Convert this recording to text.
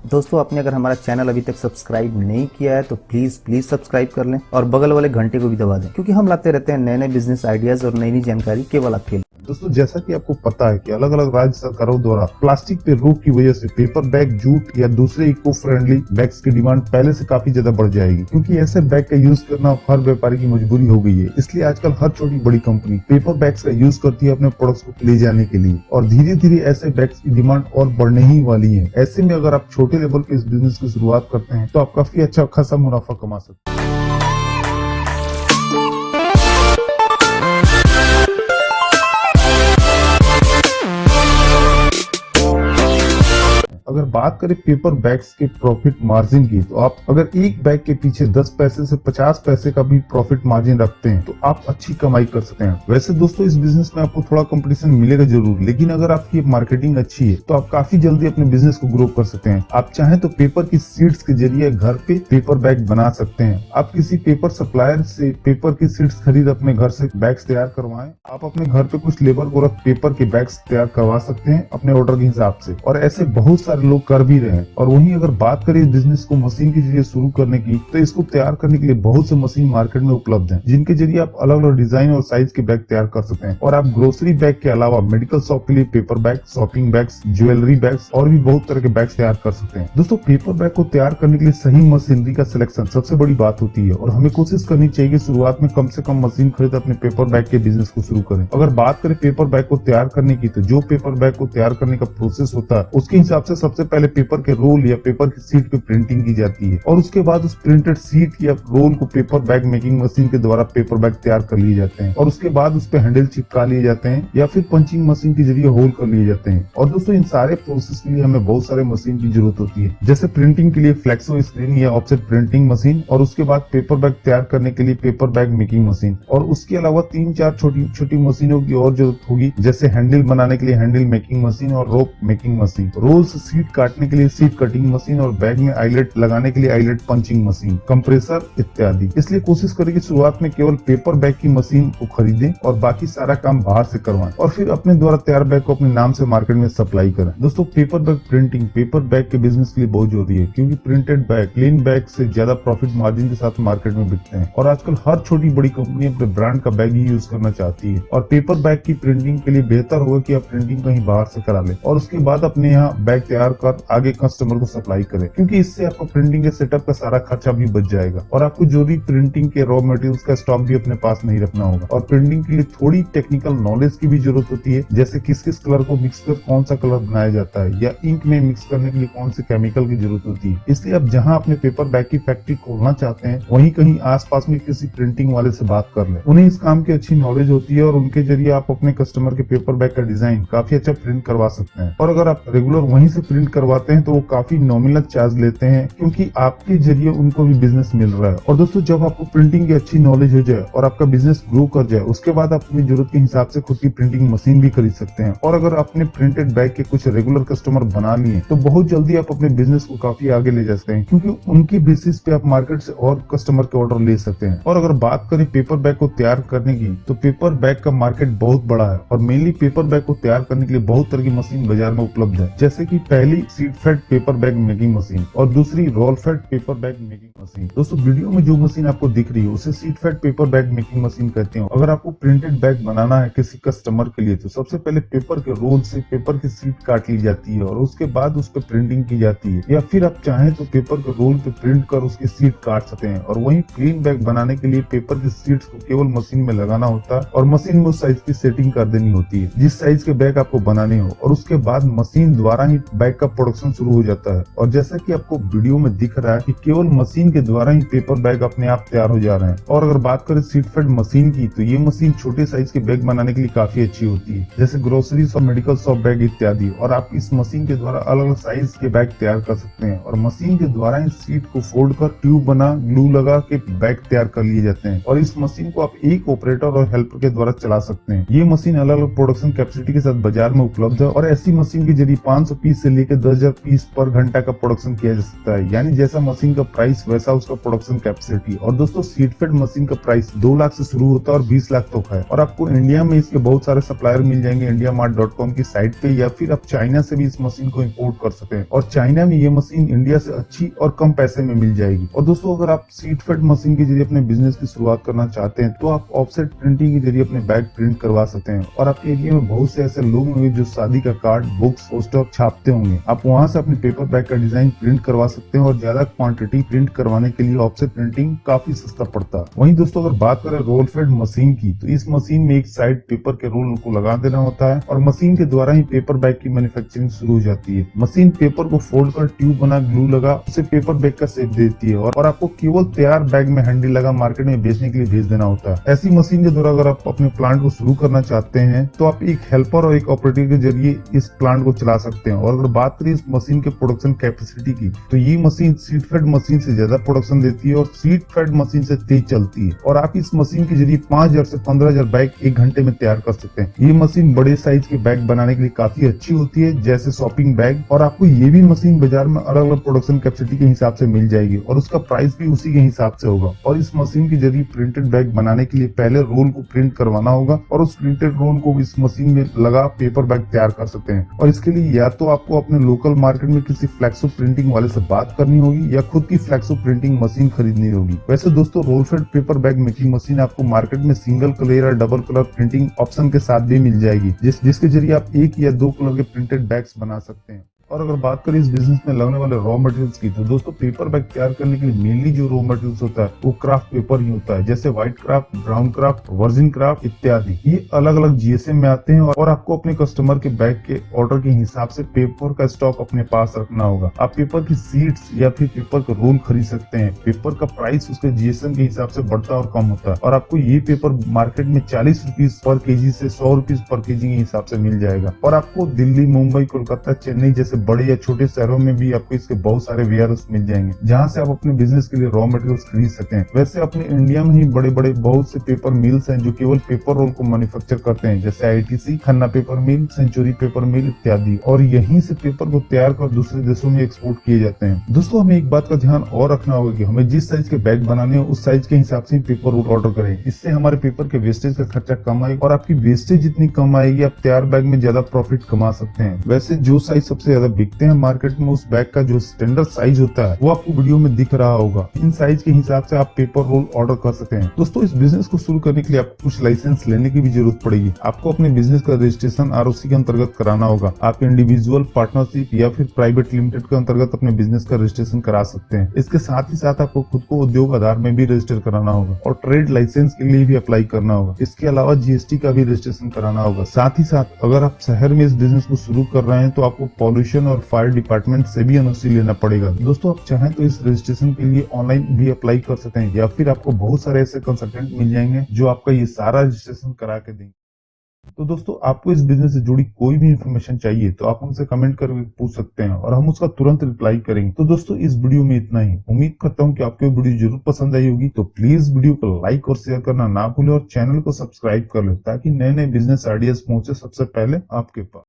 दोस्तों आपने अगर हमारा चैनल अभी तक सब्सक्राइब नहीं किया है तो प्लीज सब्सक्राइब कर लें और बगल वाले घंटे को भी दबा दें, क्योंकि हम लाते रहते हैं नए नए बिजनेस आइडियाज और नई नई जानकारी केवल आपके लिए। दोस्तों जैसा कि आपको पता है कि अलग अलग राज्य सरकारों द्वारा प्लास्टिक पे रोक की वजह से पेपर बैग, जूट या दूसरे इको फ्रेंडली बैग्स की डिमांड पहले से काफी ज्यादा बढ़ जाएगी, क्योंकि ऐसे बैग का यूज करना हर व्यापारी की मजबूरी हो गई है। इसलिए आजकल हर छोटी बड़ी कंपनी पेपर बैग्स का यूज करती है अपने प्रोडक्ट्स को ले जाने के लिए, और धीरे धीरे ऐसे बैग्स की डिमांड और बढ़ने ही वाली है। ऐसे में अगर आप छोटे लेवल पे इस बिजनेस की शुरुआत करते हैं तो आप काफी अच्छा खासा मुनाफा कमा सकते हैं। अगर बात करें पेपर बैग्स के प्रॉफिट मार्जिन की, तो आप अगर एक बैग के पीछे 10 पैसे से 50 पैसे का भी प्रॉफिट मार्जिन रखते हैं तो आप अच्छी कमाई कर सकते हैं। वैसे दोस्तों इस बिजनेस में आपको थोड़ा कंपटीशन मिलेगा जरूर, लेकिन अगर आपकी मार्केटिंग अच्छी है तो आप काफी जल्दी अपने बिजनेस को ग्रो कर सकते हैं। आप चाहें तो पेपर की सीड्स के जरिए घर पे पेपर बैग बना सकते हैं। आप किसी पेपर सप्लायर से पेपर की सीड्स खरीद अपने घर से बैग्स तैयार करवाएं। आप अपने घर पे कुछ लेबर को रख पेपर के बैग्स तैयार करवा सकते हैं अपने ऑर्डर के हिसाब से, और ऐसे बहुत सारे लोग कर भी रहे हैं। और वहीं अगर बात करें इस बिजनेस को मशीन के जरिए शुरू करने की, तो इसको तैयार करने के लिए बहुत से मशीन मार्केट में उपलब्ध हैं, जिनके जरिए आप अलग अलग डिजाइन और साइज के बैग तैयार कर सकते हैं। और आप ग्रोसरी बैग के अलावा मेडिकल शॉप के लिए paper bag, shopping bags, jewellery bags और भी बहुत तरह के बैग्स तैयार कर सकते हैं। दोस्तों पेपर बैग को तैयार करने के लिए सही मशीनरी का सिलेक्शन सबसे बड़ी बात होती है, और हमें कोशिश करनी चाहिए कि शुरुआत में कम से कम मशीन खरीद अपने पेपर बैग के बिजनेस को शुरू करें। अगर बात करें पेपर बैग को तैयार करने की, तो जो पेपर बैग को तैयार करने का प्रोसेस होता है उसके हिसाब से सबसे पहले पेपर के रोल या पेपर की सीट पे प्रिंटिंग की जाती है, और उसके बाद उस प्रिंटेड सीट या रोल को पेपर बैग मेकिंग मशीन के द्वारा पेपर बैग तैयार कर लिए जाते हैं, और उसके बाद उस पे हैंडल चिपका लिए जाते हैं या फिर पंचिंग मशीन के जरिए होल कर लिए जाते हैं। और दोस्तों इन सारे प्रोसेस के लिए हमें बहुत सारे मशीन की जरूरत होती है, जैसे प्रिंटिंग के लिए फ्लेक्सो स्क्रीन या ऑफसेट प्रिंटिंग मशीन, और उसके बाद पेपर बैग तैयार करने के लिए पेपर बैग मेकिंग मशीन, और उसके अलावा 3-4 छोटी छोटी मशीनों की और जरूरत होगी, जैसे हैंडल बनाने के लिए हैंडल मेकिंग मशीन और रोप मेकिंग मशीन, रोल्स सीट काटने के लिए सीट कटिंग मशीन, और बैग में आईलेट लगाने के लिए आईलेट पंचिंग मशीन, कंप्रेसर इत्यादि। इसलिए कोशिश करें कि शुरुआत में केवल पेपर बैग की मशीन को खरीदें और बाकी सारा काम बाहर से करवाएं, और फिर अपने द्वारा तैयार बैग को अपने नाम से मार्केट में सप्लाई करें। दोस्तों paper bag printing paper bag के बिजनेस के लिए बहुत जरूरी है, क्योंकि प्रिंटेड बैग क्लीन बैग से ज्यादा प्रॉफिट मार्जिन के साथ मार्केट में बिकते हैं, और आजकल हर छोटी बड़ी कंपनी अपने ब्रांड का बैग ही यूज करना चाहती है। और पेपर बैग की प्रिंटिंग के लिए बेहतर होगा कि आप प्रिंटिंग कहीं बाहर से करा लें, और उसके बाद अपने यहाँ बैग तैयार कर आगे कस्टमर को सप्लाई करें, क्योंकि इससे आपको प्रिंटिंग के सेटअप का सारा खर्चा भी बच जाएगा, और आपको जो भी प्रिंटिंग के रॉ मटेरियल्स का स्टॉक भी अपने पास नहीं रखना होगा। और प्रिंटिंग के लिए थोड़ी टेक्निकल नॉलेज की भी जरूरत होती है, जैसे किस किस कलर को मिक्स कर कौन सा कलर बनाया जाता है, या इंक में मिक्स करने के लिए कौन से केमिकल की जरूरत होती है। इसलिए आप जहाँ अपने पेपर बैग की फैक्ट्री खोलना चाहते हैं वहीं कहीं आसपास में किसी प्रिंटिंग वाले से बात कर लें। उन्हें इस काम की अच्छी नॉलेज होती है, और उनके जरिए आप अपने कस्टमर के पेपर बैग का डिजाइन काफी अच्छा प्रिंट करवा सकते हैं। और अगर आप रेगुलर वहीं से प्रिंट करवाते हैं तो वो काफी नॉमिनल चार्ज लेते हैं, क्योंकि आपके जरिए उनको भी बिजनेस मिल रहा है। और दोस्तों जब आपको प्रिंटिंग की अच्छी नॉलेज हो जाए और आपका बिजनेस ग्रो कर जाए, उसके बाद आप अपनी जरूरत के हिसाब से खुद की प्रिंटिंग मशीन भी खरीद सकते हैं। और अगर आपने प्रिंटेड बैग के कुछ रेगुलर कस्टमर बना लिए तो बहुत जल्दी आप अपने बिजनेस को काफी आगे ले जा सकते हैं, क्योंकि उनकी बेसिस पे आप मार्केट से और कस्टमर के ऑर्डर ले सकते हैं। और अगर बात करें पेपर बैग को तैयार करने की, तो पेपर बैग का मार्केट बहुत बड़ा है, और मेनली पेपर बैग को तैयार करने के लिए बहुत तरह की मशीन बाजार में उपलब्ध है, जैसे कि पहली sheet fed paper bag making machine और दूसरी roll fed paper bag making machine. दोस्तों वीडियो में जो मशीन आपको दिख रही है उसे sheet fed paper bag making machine कहते हैं। अगर आपको प्रिंटेड बैग बनाना है किसी कस्टमर के लिए, तो सबसे पहले पेपर के रोल से पेपर की सीट काट ली जाती है, और उसके बाद उस पर प्रिंटिंग की जाती है, या फिर आप चाहें तो पेपर के रोल पे प्रिंट कर उसकी सीट काट सकते हैं। और वहीं क्लीन बैग बनाने के लिए पेपर की सीट्स को केवल मशीन में लगाना होता है, और मशीन में उस साइज की सेटिंग कर देनी होती है जिस साइज के बैग आपको बनाने हो, और उसके बाद मशीन द्वारा ही बैग का प्रोडक्शन शुरू हो जाता है। और जैसा कि आपको वीडियो में दिख रहा है कि केवल मशीन के द्वारा ही पेपर बैग अपने आप तैयार हो जा रहे हैं। और अगर बात करें सीट फेड मशीन की, तो ये मशीन छोटे साइज के बैग बनाने के लिए काफी अच्छी होती है, जैसे ग्रोसरी और मेडिकल शॉप बैग इत्यादि। और आप इस मशीन के द्वारा अलग अलग साइज के बैग तैयार कर सकते हैं, और मशीन के द्वारा इस सीट को फोल्ड कर ट्यूब बना ग्लू लगा के बैग तैयार कर लिए जाते हैं। और इस मशीन को आप एक ऑपरेटर और हेल्पर के द्वारा चला सकते हैं। ये मशीन अलग अलग प्रोडक्शन कैपेसिटी के साथ बाजार में उपलब्ध है, और ऐसी मशीन के जरिए 500 पीस से लेकर 10,000 पीस पर घंटा का प्रोडक्शन किया जा सकता है। यानी जैसा मशीन का प्राइस वैसा उसका प्रोडक्शन कैपेसिटी। और दोस्तों सीड फेड मशीन का प्राइस 2 लाख से शुरू होता है और 20 लाख तक है। और आपको इंडिया में इसके बहुत सारे सप्लायर मिल जाएंगे indiamart.com की साइट पे, या फिर आप चाइना से भी इस मशीन को इंपोर्ट कर सकते हैं। और चाइना में ये मशीन इंडिया से अच्छी और कम पैसे में मिल जाएगी। और दोस्तों अगर आप सीड फेड मशीन के जरिए अपने बिजनेस की शुरुआत करना चाहते हैं तो आप ऑफसेट प्रिंटिंग के जरिए अपने बैग प्रिंट करवा सकते हैं। और आपके एरिया में बहुत से ऐसे लोग होंगे जो शादी का कार्ड, बुक्स, पोस्टर छापते होंगे। आप वहां से अपने पेपर बैग का डिजाइन प्रिंट करवा सकते हैं और ज्यादा क्वांटिटी प्रिंट करवाने के लिए ऑफसेट प्रिंटिंग काफी सस्ता पड़ता है। वहीं दोस्तों अगर बात करें रोल फेड मशीन की, तो इस मशीन में एक साइड पेपर के रोल को लगा देना होता है और मशीन के द्वारा ही पेपर बैग की मैन्युफैक्चरिंग शुरू हो जाती है। मशीन पेपर को फोल्ड कर ट्यूब बना ग्लू लगा उसे पेपर बैग का शेप देती है और आपको केवल तैयार बैग में हैंडल लगा मार्केट में बेचने के लिए भेज देना होता है। ऐसी मशीन के द्वारा अगर आप अपने प्लांट को शुरू करना चाहते हैं तो आप एक हेल्पर और एक ऑपरेटर के जरिए इस प्लांट को चला सकते हैं। और अगर बात करें इस मशीन के प्रोडक्शन कैपेसिटी की, तो ये मशीन सीड फेड मशीन से ज्यादा प्रोडक्शन देती है और सीड फेड मशीन से तेज चलती है। और आप इस मशीन के जरिए 5,000 से 15,000 बैग एक घंटे में तैयार कर सकते हैं। ये मशीन बड़े साइज के बैग बनाने के लिए काफी अच्छी होती है, जैसे शॉपिंग बैग। और आपको ये भी मशीन बाजार में अलग अलग प्रोडक्शन कैपेसिटी के हिसाब से मिल जाएगी और उसका प्राइस भी उसी के हिसाब से होगा। और इस मशीन के जरिए प्रिंटेड बैग बनाने के लिए पहले रोल को प्रिंट करवाना होगा और उस प्रिंटेड रोल को इस मशीन में लगा पेपर बैग तैयार कर सकते हैं। और इसके लिए या तो आपको अपने लोकल मार्केट में किसी फ्लैक्सो प्रिंटिंग वाले से बात करनी होगी या खुद की फ्लैक्सो प्रिंटिंग मशीन खरीदनी होगी। वैसे दोस्तों roll fed paper bag making machine आपको मार्केट में सिंगल कलर या डबल कलर प्रिंटिंग ऑप्शन के साथ भी मिल जाएगी, जिसके जरिए आप 1 या 2 कलर के प्रिंटेड बैग्स बना सकते हैं। और अगर बात करें इस बिजनेस में लगने वाले रॉ मटेरियल्स की, तो दोस्तों पेपर बैग तैयार करने के लिए मेनली जो रॉ मटेरियल्स होता है वो क्राफ्ट पेपर ही होता है, जैसे white craft, brown craft, virgin craft इत्यादि। ये अलग अलग जीएसएम में आते हैं और आपको अपने कस्टमर के बैग के ऑर्डर के हिसाब से पेपर का स्टॉक अपने पास रखना होगा। आप पेपर की सीट्स या फिर पेपर का रोल खरीद सकते हैं। पेपर का प्राइस उसके जीएसएम के हिसाब से बढ़ता और कम होता है और आपको ये पेपर मार्केट में 40 रुपीज पर केजी से 100 रुपीज पर केजी के हिसाब से मिल जाएगा। और आपको दिल्ली, मुंबई, कोलकाता, चेन्नई जैसे बड़े या छोटे शहरों में भी आपको इसके बहुत सारे वेयरहाउस मिल जाएंगे, जहां से आप अपने बिजनेस के लिए रॉ मटेरियल्स खरीद सकते हैं। वैसे अपने इंडिया में ही बड़े बड़े बहुत से पेपर मिल्स हैं जो केवल पेपर रोल को मैन्युफैक्चर करते हैं, जैसे आईटीसी, खन्ना पेपर मिल, सेंचुरी पेपर मिल इत्यादि। और यहीं से पेपर को तैयार कर दूसरे देशों में एक्सपोर्ट किए जाते हैं। दोस्तों हमें एक बात का ध्यान और रखना होगा कि हमें जिस साइज के बैग बनाने हो उस साइज के हिसाब से पेपर रोल ऑर्डर करें। इससे हमारे पेपर के वेस्टेज का खर्चा कम आएगा और आपकी वेस्टेज जितनी कम आएगी आप तैयार बैग में ज्यादा प्रॉफिट कमा सकते हैं। वैसे जो साइज सबसे ज्यादा बिकते हैं मार्केट में, उस बैग का जो स्टैंडर्ड साइज होता है वो आपको वीडियो में दिख रहा होगा। इन साइज के हिसाब से आप पेपर रोल ऑर्डर कर सकते हैं। दोस्तों इस बिजनेस को शुरू करने के लिए आपको कुछ लाइसेंस लेने की भी जरूरत पड़ेगी। आपको अपने बिजनेस का रजिस्ट्रेशन आरओसी के अंतर्गत कराना होगा। आप इंडिविजुअल, पार्टनरशिप या फिर प्राइवेट लिमिटेड के अंतर्गत अपने बिजनेस का रजिस्ट्रेशन करा सकते हैं। इसके साथ ही साथ आपको खुद को उद्योग आधार में भी रजिस्टर कराना होगा और ट्रेड लाइसेंस के लिए भी अप्लाई करना होगा। इसके अलावा जीएसटी का भी रजिस्ट्रेशन कराना होगा। साथ ही साथ अगर आप शहर में इस बिजनेस को शुरू कर रहे हैं तो आपको पॉल्यूशन और फायर डिपार्टमेंट से भी एनओसी लेना पड़ेगा। दोस्तों आप चाहें तो इस रजिस्ट्रेशन के लिए ऑनलाइन भी अप्लाई कर सकते हैं या फिर आपको बहुत सारे ऐसे कंसल्टेंट मिल जाएंगे जो आपका ये सारा रजिस्ट्रेशन करा के देंगे। तो दोस्तों आपको इस बिजनेस से जुड़ी कोई भी इंफॉर्मेशन चाहिए तो आप हमसे कमेंट करके पूछ सकते हैं और हम उसका तुरंत रिप्लाई करेंगे। तो दोस्तों इस वीडियो में इतना ही। उम्मीद करता हूँ कि आपको वीडियो जरूर पसंद आई होगी। तो प्लीज वीडियो को लाइक और शेयर करना ना भूलें और चैनल को सब्सक्राइब कर लें ताकि नए नए बिजनेस आइडियाज पहुंचे सबसे पहले आपके पास।